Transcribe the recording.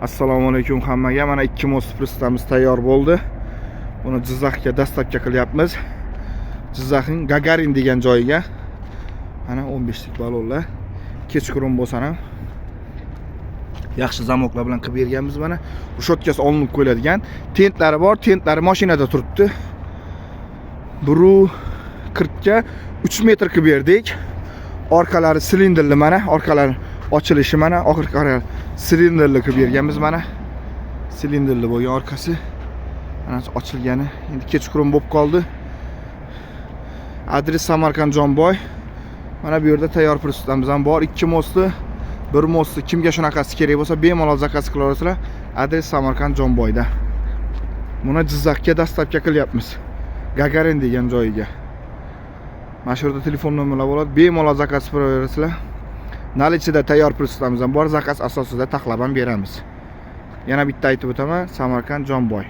Assalomu alaykum hammaga. Mana 2 most pristamiz tayyor bo'ldi. Buni Jizzaxga dastlabki qilyapmiz. Jizzaxning Gagarin degan joyiga. Mana 15 lik balonlar. Kechqurun bo'lsa ham yaxshi zamoklar bilan qilib berganmiz mana. Ushotkasi olinib qo'yiladigan. Tentlari bor, tentlari mashinada turibdi. 1.40 ga 3 metr qilib berdik. Orqalari silindrli mana, orqalari ochilishi mana, oxirgi silindrli qilib berganmiz mana. Silindrli bo'lgan orqasi. Mana ochilgani. Endi kechqurun bo'lib qoldi. Adres Samarqand Jonboy. Mana bu yerda tayyor pristamiz ham bor. 2 mostli, 1 mostli kimga shunaqasi kerak bo'lsa, bemalol zakaz qila olasizlar. Adres Samarqand Jonboyda. Buni Jizzaxga dastlabki qilyapmiz. Gagarin degan joyiga. Mana shu yerda telefon nomerlar bo'ladi. Bemalol zakaz qila olasizlar. Nalichida tayyor pristamiz ham bor. Zakaz asosida taxlab ham beramiz. Yana bitta aytib o'taman, Samarqand Jonboy.